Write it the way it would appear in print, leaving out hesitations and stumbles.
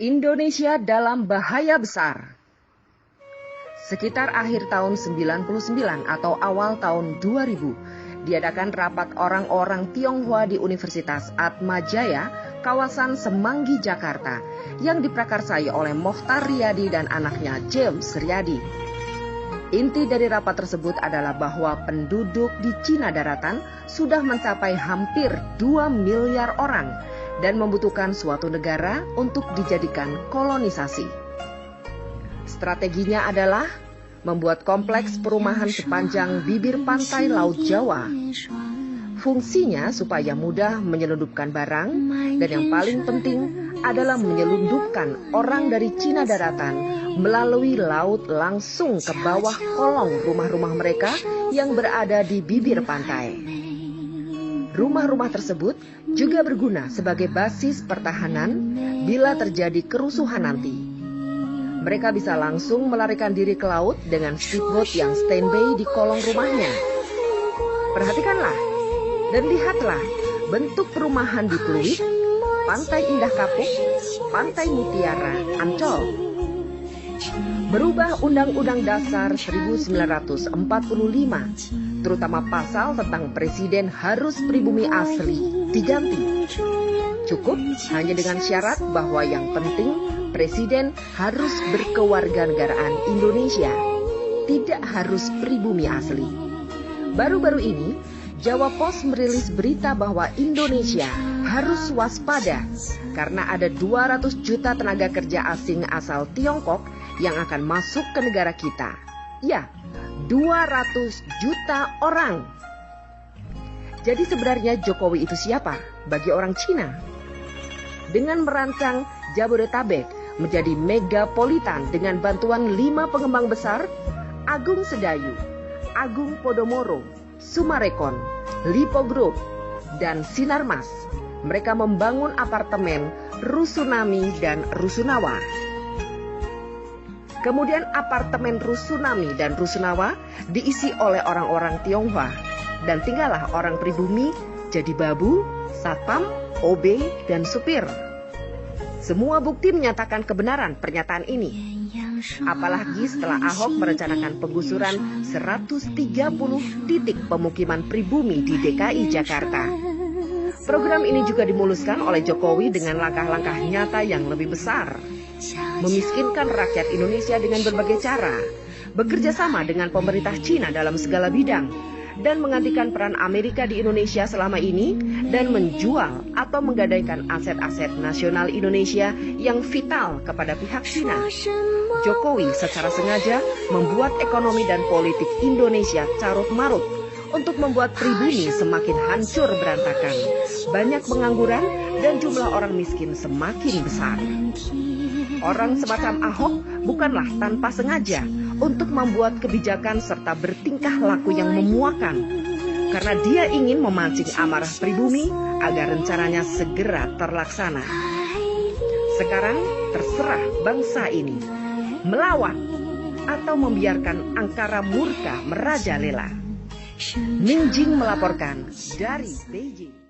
Indonesia dalam bahaya besar. Sekitar akhir tahun 99 atau awal tahun 2000, diadakan rapat orang-orang Tionghoa di Universitas Atmajaya, kawasan Semanggi, Jakarta, yang diprakarsai oleh Mokhtar Riyadi dan anaknya James Riyadi. Inti dari rapat tersebut adalah bahwa penduduk di Cina daratan sudah mencapai hampir 2 miliar orang dan membutuhkan suatu negara untuk dijadikan kolonisasi. Strateginya adalah membuat kompleks perumahan sepanjang bibir pantai Laut Jawa. Fungsinya supaya mudah menyelundupkan barang, dan yang paling penting adalah menyelundupkan orang dari Cina daratan melalui laut langsung ke bawah kolong rumah-rumah mereka yang berada di bibir pantai. Rumah-rumah tersebut juga berguna sebagai basis pertahanan bila terjadi kerusuhan nanti. Mereka bisa langsung melarikan diri ke laut dengan speedboat yang standby di kolong rumahnya. Perhatikanlah dan lihatlah bentuk perumahan di Pluit, Pantai Indah Kapuk, Pantai Mutiara, Ancol. Berubah Undang-Undang Dasar 1945, terutama pasal tentang presiden harus pribumi asli, diganti. Cukup hanya dengan syarat bahwa yang penting presiden harus berkewarganegaraan Indonesia, tidak harus pribumi asli. Baru-baru ini, Jawa Pos merilis berita bahwa Indonesia harus waspada karena ada 200 juta tenaga kerja asing asal Tiongkok yang akan masuk ke negara kita. Ya, 200 juta orang. Jadi sebenarnya Jokowi itu siapa bagi orang Cina? Dengan merancang Jabodetabek menjadi megapolitan dengan bantuan 5 pengembang besar, Agung Sedayu, Agung Podomoro, Sumarekon, Lipo Group, dan Sinarmas, mereka membangun apartemen Rusunami dan Rusunawa. Kemudian apartemen Rusunami dan Rusunawa diisi oleh orang-orang Tionghoa, dan tinggallah orang pribumi jadi babu, satpam, OB, dan supir. Semua bukti menyatakan kebenaran pernyataan ini. Apalagi setelah Ahok merencanakan penggusuran 130 titik pemukiman pribumi di DKI Jakarta. Program ini juga dimuluskan oleh Jokowi dengan langkah-langkah nyata yang lebih besar. Memiskinkan rakyat Indonesia dengan berbagai cara, bekerja sama dengan pemerintah Cina dalam segala bidang, dan menggantikan peran Amerika di Indonesia selama ini, dan menjual atau menggadaikan aset-aset nasional Indonesia yang vital kepada pihak Cina. Jokowi secara sengaja membuat ekonomi dan politik Indonesia carut-marut untuk membuat pribumi semakin hancur berantakan, banyak pengangguran, dan jumlah orang miskin semakin besar. Orang semacam Ahok bukanlah tanpa sengaja untuk membuat kebijakan serta bertingkah laku yang memuakan, karena dia ingin memancing amarah pribumi agar rencananya segera terlaksana. Sekarang terserah bangsa ini melawan atau membiarkan angkara murka merajalela. Mingjing melaporkan dari Beijing.